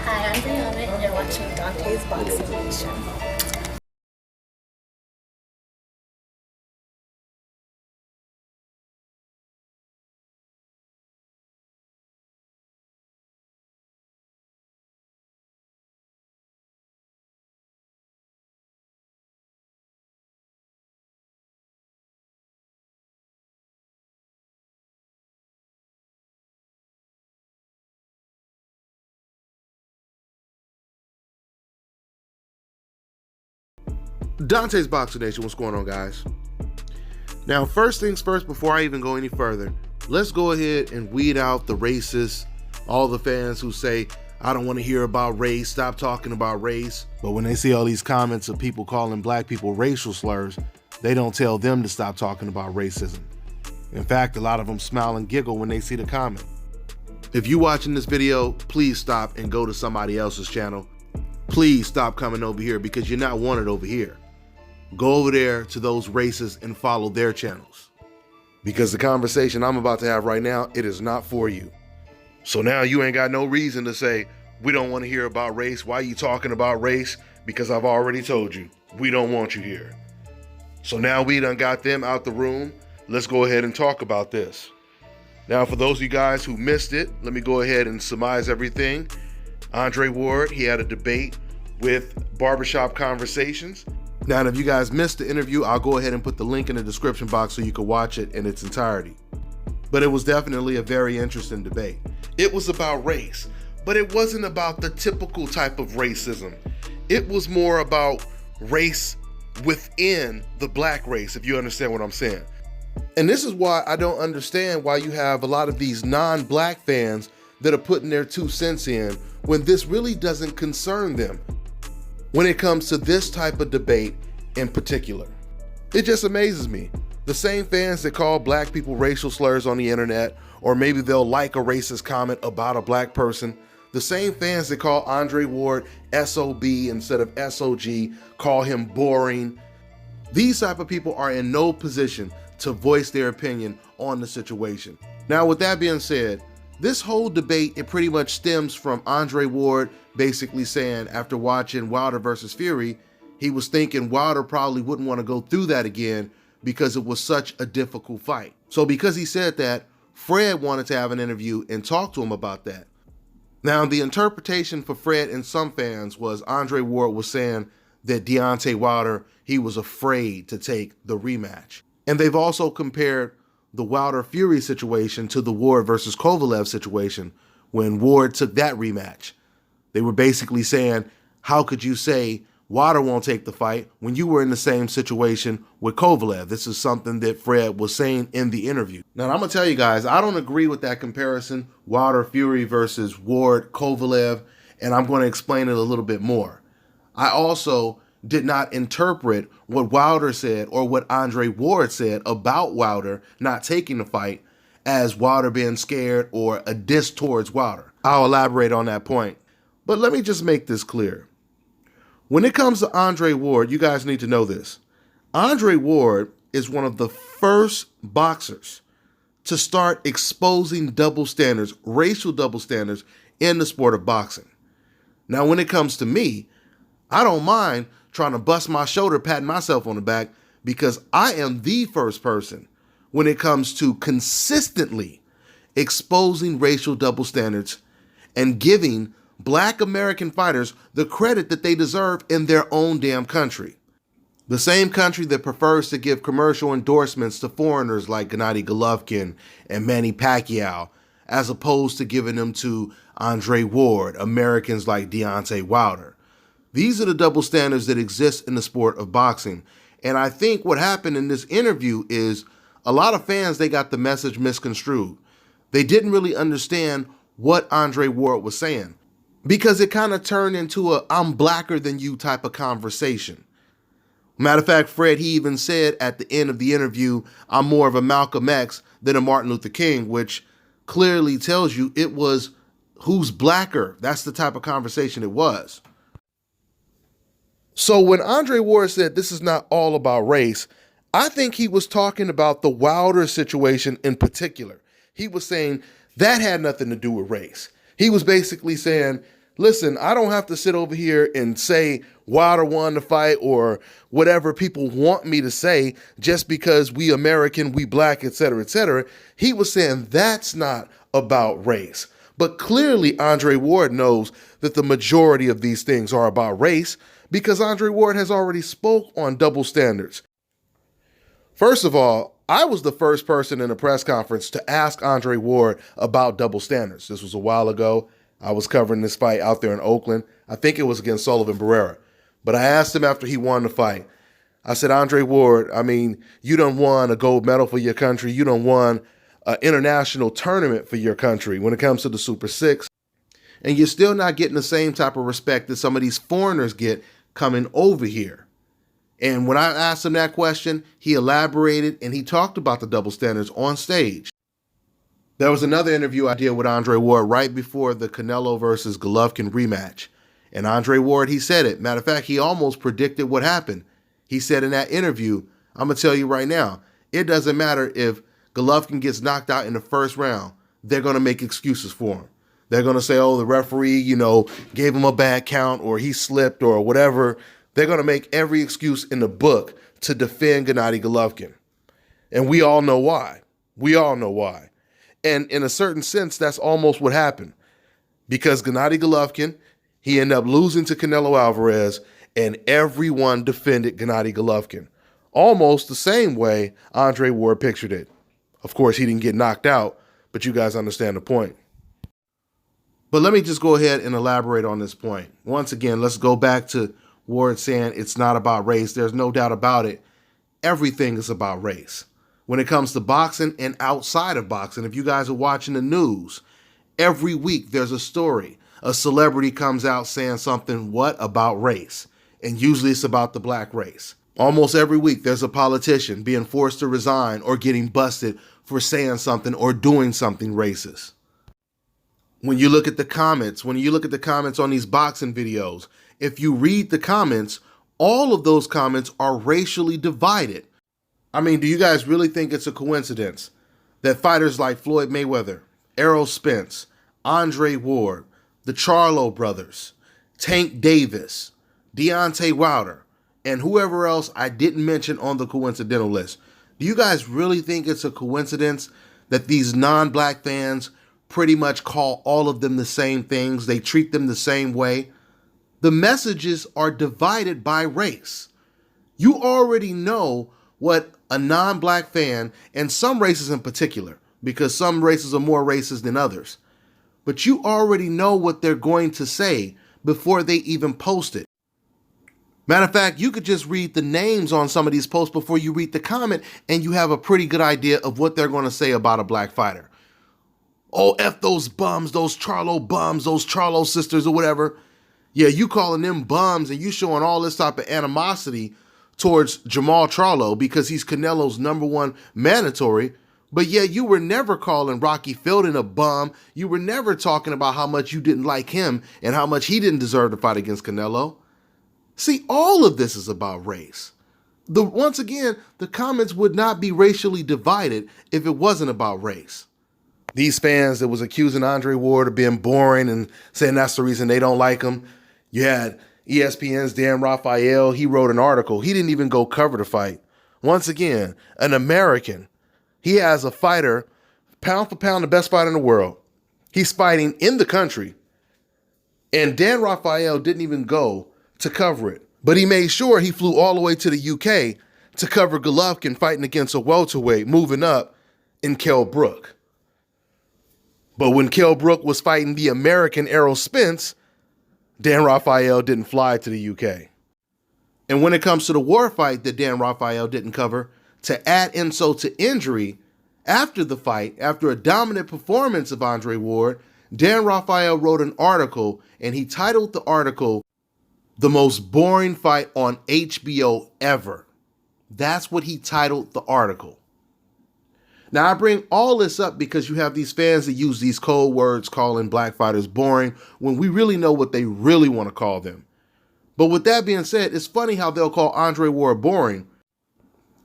Hi, I'm Brianna, and you're watching Dante's Boxing Nation. Dante's Boxing Nation, what's going on, guys? Now, first things first, before I even go any further, let's go ahead and weed out the racists, all the fans who say, I don't want to hear about race, stop talking about race. But when they see all these comments of people calling black people racial slurs, they don't tell them to stop talking about racism. In fact, a lot of them smile and giggle when they see the comment. If you're watching this video, please stop and go to somebody else's channel. Please stop coming over here because you're not wanted over here. Go over there to those racists and follow their channels. Because the conversation I'm about to have right now, it is not for you. So now you ain't got no reason to say, we don't want to hear about race. Why are you talking about race? Because I've already told you, we don't want you here. So now we done got them out the room. Let's go ahead and talk about this. Now, for those of you guys who missed it, let me go ahead and surmise everything. Andre Ward, he had a debate with Barbershop Conversations. Now, if you guys missed the interview, I'll go ahead and put the link in the description box so you can watch it in its entirety. But it was definitely a very interesting debate. It was about race, but it wasn't about the typical type of racism. It was more about race within the black race, if you understand what I'm saying. And this is why I don't understand why you have a lot of these non-black fans that are putting their 2 cents in when this really doesn't concern them when it comes to this type of debate in particular. It just amazes me. The same fans that call black people racial slurs on the internet, or maybe they'll like a racist comment about a black person, the same fans that call Andre Ward SOB instead of SOG, call him boring. These type of people are in no position to voice their opinion on the situation. Now, with that being said, this whole debate, it pretty much stems from Andre Ward basically saying after watching Wilder versus Fury, he was thinking Wilder probably wouldn't want to go through that again because it was such a difficult fight. So because he said that, Fred wanted to have an interview and talk to him about that. Now, the interpretation for Fred and some fans was Andre Ward was saying that Deontay Wilder, he was afraid to take the rematch. And they've also compared the Wilder-Fury situation to the Ward versus Kovalev situation when Ward took that rematch. They were basically saying, how could you say Wilder won't take the fight when you were in the same situation with Kovalev? This is something that Fred was saying in the interview. Now, I'm going to tell you guys, I don't agree with that comparison, Wilder-Fury versus Ward-Kovalev, and I'm going to explain it a little bit more. I also did not interpret what Wilder said or what Andre Ward said about Wilder not taking the fight as Wilder being scared or a diss towards Wilder. I'll elaborate on that point. But let me just make this clear. When it comes to Andre Ward, you guys need to know this. Andre Ward is one of the first boxers to start exposing double standards, racial double standards in the sport of boxing. Now, when it comes to me, I don't mind trying to bust my shoulder, patting myself on the back, because I am the first person when it comes to consistently exposing racial double standards and giving black American fighters the credit that they deserve in their own damn country. The same country that prefers to give commercial endorsements to foreigners like Gennady Golovkin and Manny Pacquiao, as opposed to giving them to Andre Ward, Americans like Deontay Wilder. These are the double standards that exist in the sport of boxing. And I think what happened in this interview is a lot of fans, they got the message misconstrued. They didn't really understand what Andre Ward was saying because it kind of turned into a I'm blacker than you type of conversation. Matter of fact, Fred, he even said at the end of the interview, I'm more of a Malcolm X than a Martin Luther King, which clearly tells you it was who's blacker. That's the type of conversation it was. So when Andre Ward said this is not all about race, I think he was talking about the Wilder situation in particular. He was saying that had nothing to do with race. He was basically saying, Listen, I don't have to sit over here and say Wilder won the fight or whatever people want me to say just because we American, we black, etc., etc. He was saying that's not about race. But clearly Andre Ward knows that the majority of these things are about race because Andre Ward has already spoke on double standards. First of all, I was the first person in a press conference to ask Andre Ward about double standards. This was a while ago. I was covering this fight out there in Oakland. I think it was against Sullivan Barrera. But I asked him after he won the fight. I said, Andre Ward, I mean, you done won a gold medal for your country. You done won an international tournament for your country when it comes to the Super Six. And you're still not getting the same type of respect that some of these foreigners get coming over here. And when I asked him that question, he elaborated and he talked about the double standards on stage. There was another interview I did with Andre Ward right before the Canelo versus Golovkin rematch. And Andre Ward, he said it. Matter of fact, he almost predicted what happened. He said in that interview, I'm going to tell you right now, it doesn't matter if Golovkin gets knocked out in the first round. They're going to make excuses for him. They're going to say, oh, the referee, gave him a bad count or he slipped or whatever. They're going to make every excuse in the book to defend Gennady Golovkin. And we all know why. We all know why. And in a certain sense, that's almost what happened. Because Gennady Golovkin, he ended up losing to Canelo Alvarez, and everyone defended Gennady Golovkin. Almost the same way Andre Ward pictured it. Of course, he didn't get knocked out, but you guys understand the point. But let me just go ahead and elaborate on this point. Once again, let's go back to Ward saying it's not about race. There's no doubt about it. Everything is about race. When it comes to boxing and outside of boxing, if you guys are watching the news, every week there's a story. A celebrity comes out saying something, about race? And usually it's about the black race. Almost every week there's a politician being forced to resign or getting busted for saying something or doing something racist. When you look at the comments, on these boxing videos, if you read the comments, all of those comments are racially divided. I mean, do you guys really think it's a coincidence that fighters like Floyd Mayweather, Errol Spence, Andre Ward, the Charlo brothers, Tank Davis, Deontay Wilder, and whoever else I didn't mention on the coincidental list, do you guys really think it's a coincidence that these non-black fans pretty much call all of them the same things? They treat them the same way? The messages are divided by race. You already know what a non-black fan, and some races in particular, because some races are more racist than others, but you already know what they're going to say before they even post it. Matter of fact, you could just read the names on some of these posts before you read the comment, and you have a pretty good idea of what they're going to say about a black fighter. Oh, F those bums, those Charlo sisters or whatever. Yeah, you calling them bums and you showing all this type of animosity towards Jamal Charlo because he's Canelo's #1 mandatory. But yeah, you were never calling Rocky Fielding a bum. You were never talking about how much you didn't like him and how much he didn't deserve to fight against Canelo. See, all of this is about race. Once again, the comments would not be racially divided if it wasn't about race. These fans that was accusing Andre Ward of being boring and saying that's the reason they don't like him. You had ESPN's Dan Raphael. He wrote an article. He didn't even go cover the fight. Once again, an American. He has a fighter, pound for pound, the best fighter in the world. He's fighting in the country. And Dan Raphael didn't even go to cover it. But he made sure he flew all the way to the UK to cover Golovkin fighting against a welterweight, moving up in Kell Brook. But when Kell Brook was fighting the American Errol Spence, Dan Raphael didn't fly to the UK. And when it comes to the war fight that Dan Raphael didn't cover, to add insult to injury, after the fight, after a dominant performance of Andre Ward, Dan Raphael wrote an article, and he titled the article, "The Most Boring Fight on HBO Ever." That's what he titled the article. Now, I bring all this up because you have these fans that use these code words calling black fighters boring when we really know what they really want to call them. But with that being said, it's funny how they'll call Andre Ward boring.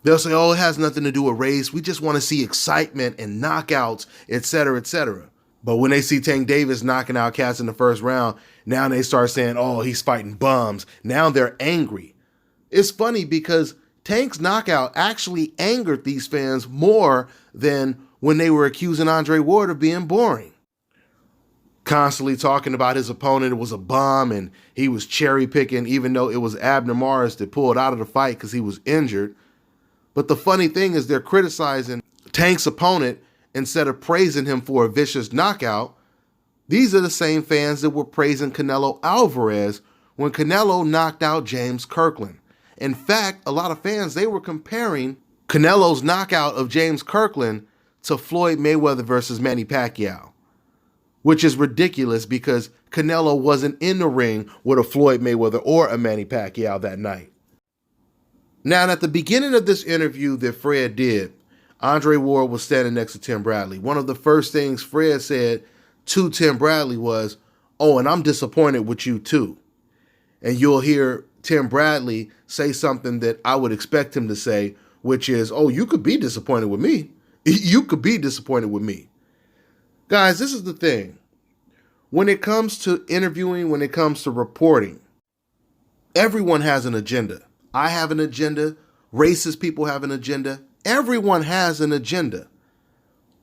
They'll say, oh, it has nothing to do with race. We just want to see excitement and knockouts, etc., etc. But when they see Tank Davis knocking out cats in the first round, now they start saying, oh, he's fighting bums. Now they're angry. It's funny because Tank's knockout actually angered these fans more than when they were accusing Andre Ward of being boring. Constantly talking about his opponent was a bum and he was cherry picking, even though it was Abner Mares that pulled out of the fight because he was injured. But the funny thing is they're criticizing Tank's opponent instead of praising him for a vicious knockout. These are the same fans that were praising Canelo Alvarez when Canelo knocked out James Kirkland. In fact, a lot of fans, they were comparing Canelo's knockout of James Kirkland to Floyd Mayweather versus Manny Pacquiao, which is ridiculous because Canelo wasn't in the ring with a Floyd Mayweather or a Manny Pacquiao that night. Now, at the beginning of this interview that Fred did, Andre Ward was standing next to Tim Bradley. One of the first things Fred said to Tim Bradley was, oh, and I'm disappointed with you too. And you'll hear Tim Bradley say something that I would expect him to say, which is, oh, you could be disappointed with me. You could be disappointed with me. Guys, this is the thing. When it comes to interviewing, when it comes to reporting, everyone has an agenda. I have an agenda. Racist people have an agenda. Everyone has an agenda.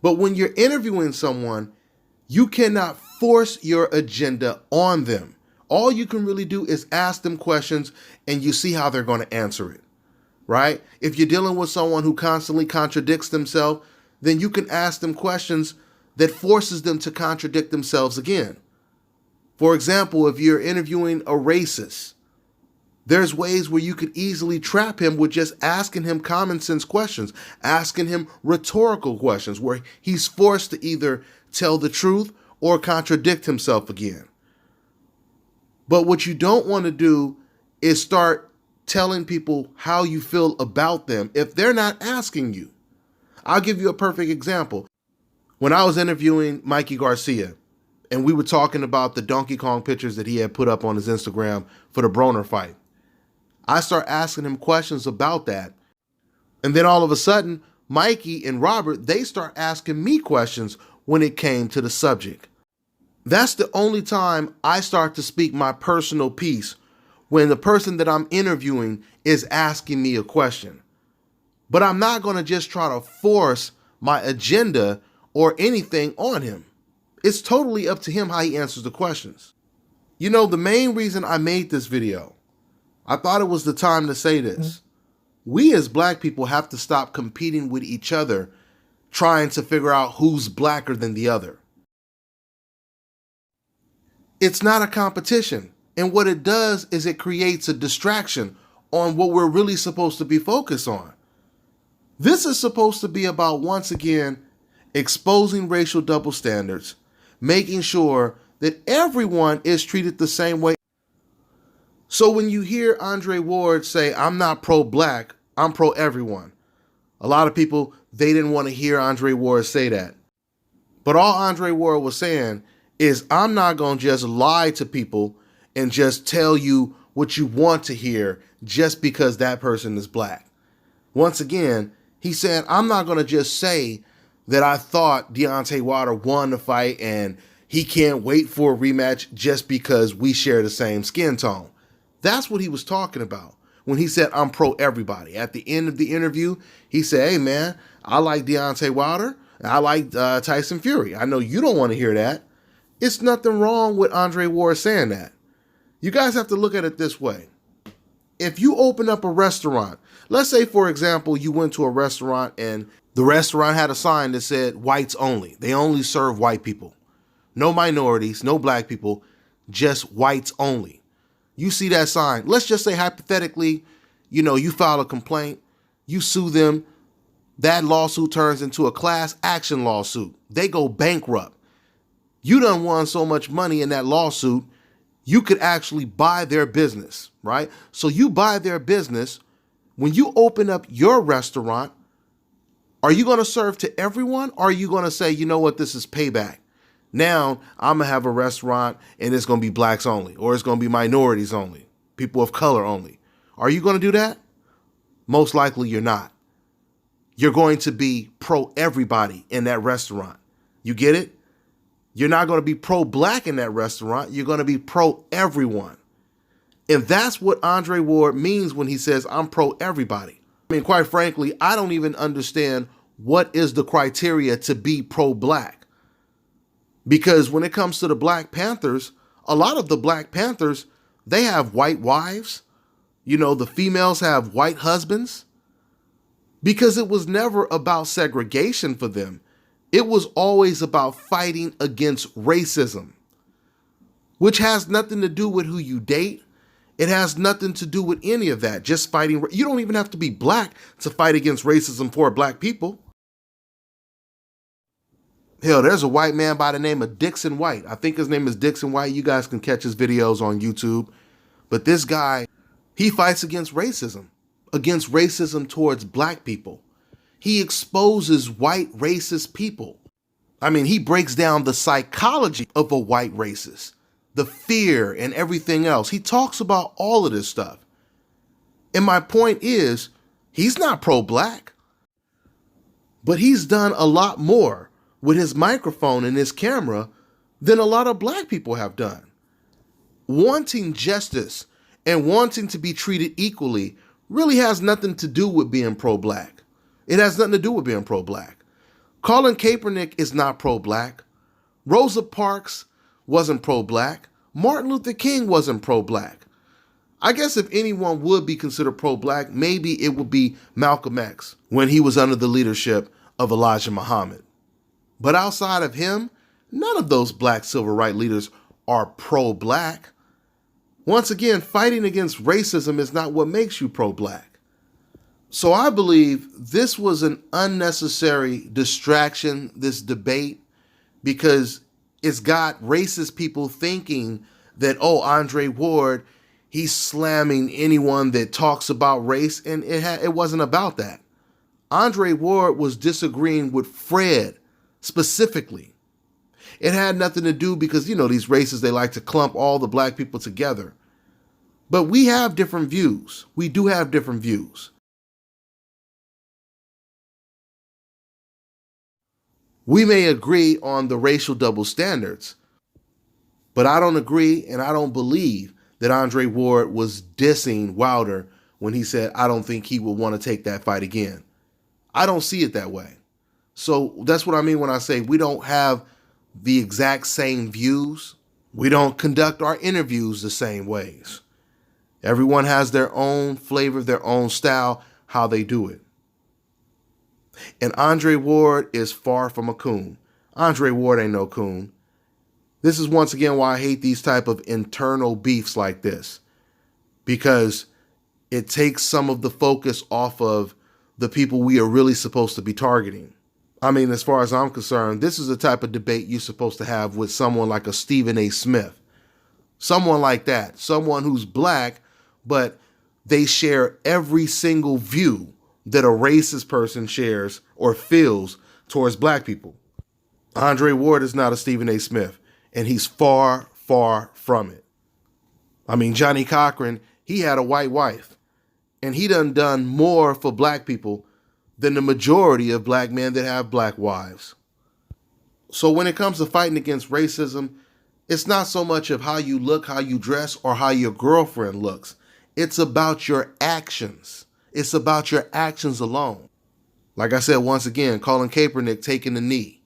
But when you're interviewing someone, you cannot force your agenda on them. All you can really do is ask them questions and you see how they're going to answer it, right? If you're dealing with someone who constantly contradicts themselves, then you can ask them questions that forces them to contradict themselves again. For example, if you're interviewing a racist, there's ways where you could easily trap him with just asking him common sense questions, asking him rhetorical questions where he's forced to either tell the truth or contradict himself again. But what you don't want to do is start telling people how you feel about them if they're not asking you. I'll give you a perfect example. When I was interviewing Mikey Garcia, and we were talking about the Donkey Kong pictures that he had put up on his Instagram for the Broner fight, I start asking him questions about that. And then all of a sudden, Mikey and Robert, they start asking me questions when it came to the subject. That's the only time I start to speak my personal piece, when the person that I'm interviewing is asking me a question. But I'm not going to just try to force my agenda or anything on him. It's totally up to him how he answers the questions. You know, the main reason I made this video, I thought it was the time to say this. We as black people have to stop competing with each other, trying to figure out who's blacker than the other. It's not a competition. And what it does is it creates a distraction on what we're really supposed to be focused on. This is supposed to be about, once again, exposing racial double standards, making sure that everyone is treated the same way. So when you hear Andre Ward say, I'm not pro-black, I'm pro-everyone, a lot of people, they didn't want to hear Andre Ward say that. But all Andre Ward was saying is, I'm not going to just lie to people and just tell you what you want to hear just because that person is black. Once again, he said, I'm not going to just say that I thought Deontay Wilder won the fight and he can't wait for a rematch just because we share the same skin tone. That's what he was talking about when he said, I'm pro everybody. At the end of the interview, he said, hey man, I like Deontay Wilder. I like Tyson Fury. I know you don't want to hear that. It's nothing wrong with Andre Ward saying that. You guys have to look at it this way. If you open up a restaurant, let's say, for example, you went to a restaurant and the restaurant had a sign that said whites only. They only serve white people. No minorities, no black people, just whites only. You see that sign. Let's just say hypothetically, you file a complaint, you sue them. That lawsuit turns into a class action lawsuit. They go bankrupt. You done won so much money in that lawsuit, you could actually buy their business, right? So you buy their business. When you open up your restaurant, are you going to serve to everyone? Or are you going to say, you know what, this is payback? Now I'm going to have a restaurant and it's going to be blacks only, or it's going to be minorities only, people of color only. Are you going to do that? Most likely you're not. You're going to be pro everybody in that restaurant. You get it? You're not going to be pro-black in that restaurant. You're going to be pro-everyone. And that's what Andre Ward means when he says, I'm pro-everybody. I mean, quite frankly, I don't even understand what is the criteria to be pro-black. Because when it comes to the Black Panthers, a lot of the Black Panthers, they have white wives. You know, the females have white husbands. Because it was never about segregation for them. It was always about fighting against racism, which has nothing to do with who you date. It has nothing to do with any of that. Just fighting. You don't even have to be black to fight against racism for black people. Hell, there's a white man by the name of Dixon White. I think his name is Dixon White. You guys can catch his videos on YouTube. But this guy, he fights against racism towards black people. He exposes white racist people. I mean, he breaks down the psychology of a white racist, the fear and everything else. He talks about all of this stuff. And my point is, he's not pro-black, but he's done a lot more with his microphone and his camera than a lot of black people have done. Wanting justice and wanting to be treated equally really has nothing to do with being pro-black. It has nothing to do with being pro-black. Colin Kaepernick is not pro-black. Rosa Parks wasn't pro-black. Martin Luther King wasn't pro-black. I guess if anyone would be considered pro-black, maybe it would be Malcolm X when he was under the leadership of Elijah Muhammad. But outside of him, none of those black civil rights leaders are pro-black. Once again, fighting against racism is not what makes you pro-black. So I believe this was an unnecessary distraction, this debate, because it's got racist people thinking that, oh, Andre Ward, he's slamming anyone that talks about race, and it wasn't about that. Andre Ward was disagreeing with Fred specifically. It had nothing to do because, you know, these racists, they like to clump all the black people together. But we have different views. We do have different views. We may agree on the racial double standards, but I don't agree and I don't believe that Andre Ward was dissing Wilder when he said, I don't think he will want to take that fight again. I don't see it that way. So that's what I mean when I say we don't have the exact same views. We don't conduct our interviews the same ways. Everyone has their own flavor, their own style, how they do it. And Andre Ward is far from a coon. Andre Ward ain't no coon. This is once again why I hate these type of internal beefs like this, because it takes some of the focus off of the people we are really supposed to be targeting. I mean, as far as I'm concerned, this is the type of debate you're supposed to have with someone like a Stephen A. Smith. Someone like that. Someone who's black, but they share every single view that a racist person shares or feels towards black people. Andre Ward is not a Stephen A. Smith, and he's far, far from it. I mean, Johnny Cochran, he had a white wife, and he done more for black people than the majority of black men that have black wives. So when it comes to fighting against racism, it's not so much of how you look, how you dress, or how your girlfriend looks. It's about your actions. It's about your actions alone. Like I said, once again, Colin Kaepernick taking the knee.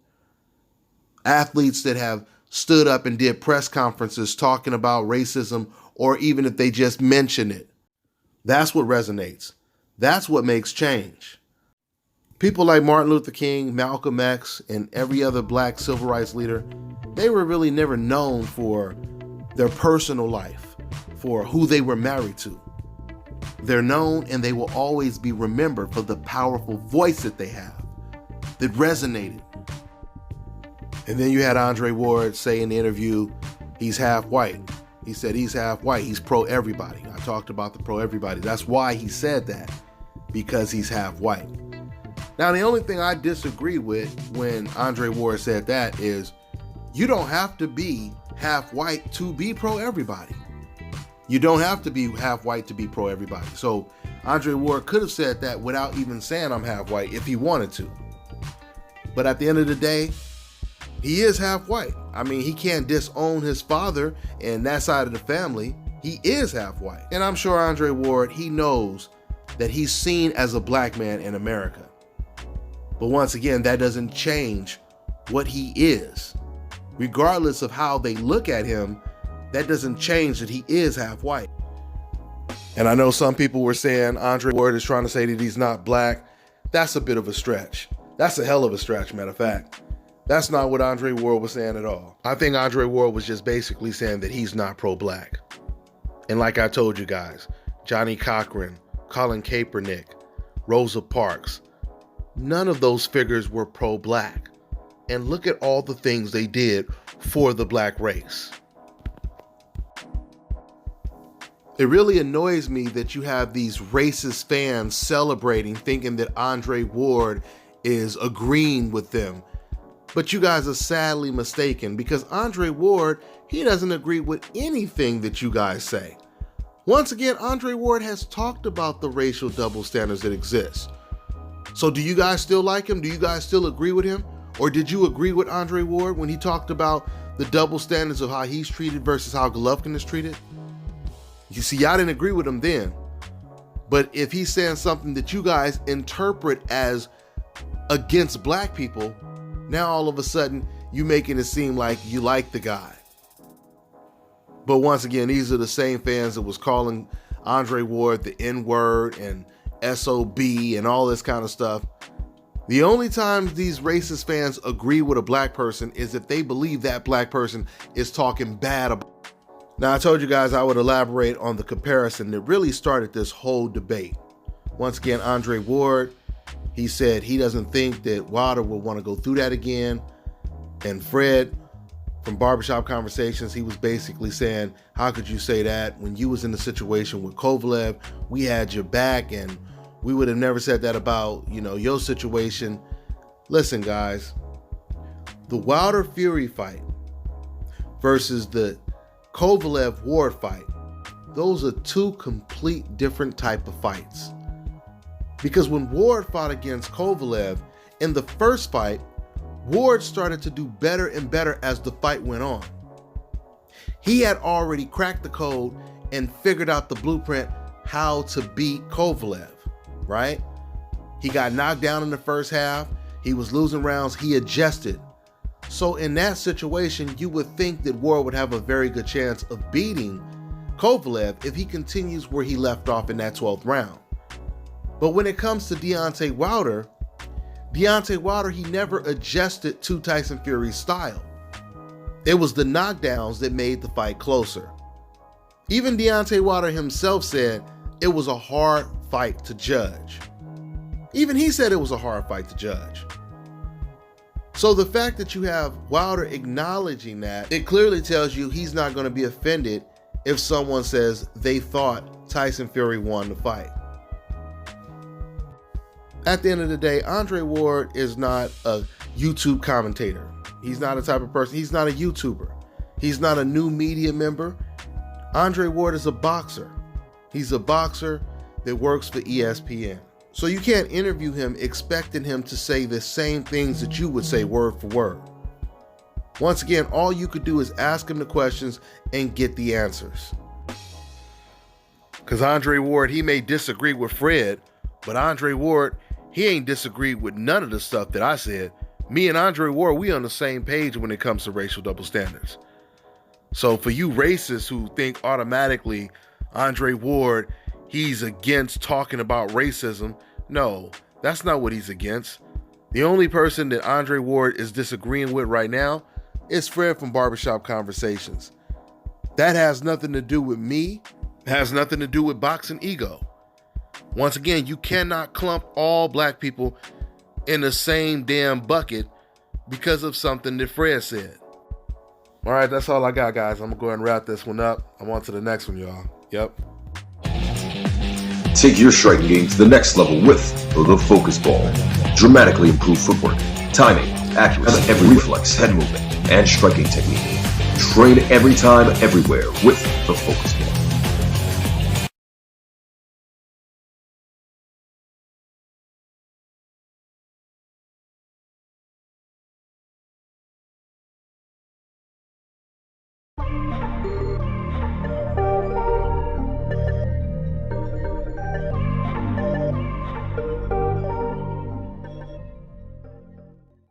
Athletes that have stood up and did press conferences talking about racism, or even if they just mention it. That's what resonates. That's what makes change. People like Martin Luther King, Malcolm X, and every other black civil rights leader, they were really never known for their personal life, for who they were married to. They're known and they will always be remembered for the powerful voice that they have, that resonated. And then you had Andre Ward say in the interview, he's half white. He said he's half white. He's pro-everybody. I talked about the pro-everybody. That's why he said that, because he's half white. Now, the only thing I disagree with when Andre Ward said that is you don't have to be half white to be pro-everybody. You don't have to be half white to be pro-everybody. So Andre Ward could have said that without even saying I'm half white if he wanted to. But at the end of the day, He is half white. I mean, he can't disown his father and that side of the family. He is half white. And I'm sure Andre Ward, he knows that he's seen as a black man in America. But once again, that doesn't change what he is. Regardless of how they look at him, that doesn't change that he is half white. And I know some people were saying Andre Ward is trying to say that he's not black. That's a bit of a stretch. That's a hell of a stretch, matter of fact. That's not what Andre Ward was saying at all. I think Andre Ward was just basically saying that he's not pro-black. And like I told you guys, Johnny Cochran, Colin Kaepernick, Rosa Parks, none of those figures were pro-black. And look at all the things they did for the black race. It really annoys me that you have these racist fans celebrating, thinking that Andre Ward is agreeing with them. But you guys are sadly mistaken, because Andre Ward, he doesn't agree with anything that you guys say. Once again, Andre Ward has talked about the racial double standards that exist. So do you guys still like him? Do you guys still agree with him? Or did you agree with Andre Ward when he talked about the double standards of how he's treated versus how Golovkin is treated? You see, y'all didn't agree with him then. But if he's saying something that you guys interpret as against black people, now all of a sudden you making it seem like you like the guy. But once again, these are the same fans that was calling Andre Ward the N-word and SOB and all this kind of stuff. The only time these racist fans agree with a black person is if they believe that black person is talking bad about. Now, I told you guys I would elaborate on the comparison that really started this whole debate. Once again, Andre Ward, he said he doesn't think that Wilder will want to go through that again. And Fred from Barbershop Conversations, he was basically saying, how could you say that when you was in the situation with Kovalev? We had your back and we would have never said that about, your situation. Listen, guys, the Wilder Fury fight versus the Kovalev Ward fight, those are two complete different type of fights. Because when Ward fought against Kovalev, in the first fight, Ward started to do better and better as the fight went on. He had already cracked the code and figured out the blueprint how to beat Kovalev, right? He got knocked down in the first half. He was losing rounds. He adjusted. So in that situation, you would think that Ward would have a very good chance of beating Kovalev if he continues where he left off in that 12th round. But when it comes to Deontay Wilder, he never adjusted to Tyson Fury's style. It was the knockdowns that made the fight closer. Even Deontay Wilder himself said it was a hard fight to judge. Even he said it was a hard fight to judge. So the fact that you have Wilder acknowledging that, it clearly tells you he's not going to be offended if someone says they thought Tyson Fury won the fight. At the end of the day, Andre Ward is not a YouTube commentator. He's not a type of person. He's not a YouTuber. He's not a new media member. Andre Ward is a boxer. He's a boxer that works for ESPN. So you can't interview him expecting him to say the same things that you would say word for word. Once again, all you could do is ask him the questions and get the answers. Because Andre Ward, he may disagree with Fred, but Andre Ward, he ain't disagreed with none of the stuff that I said. Me and Andre Ward, we on the same page when it comes to racial double standards. So for you racists who think automatically Andre Ward, he's against talking about racism, no, that's not what he's against. The only person that Andre Ward is disagreeing with right now is Fred from Barbershop Conversations. That has nothing to do with me. It has nothing to do with boxing ego. Once again, you cannot clump all black people in the same damn bucket because of something that Fred said. All right, that's all I got, guys. I'm going to go ahead and wrap this one up. I'm on to the next one, y'all. Yep. Take your striking game to the next level with the Focus Ball. Dramatically improved footwork, timing, accuracy, every reflex, head movement, and striking technique. Train every time, everywhere with the Focus Ball.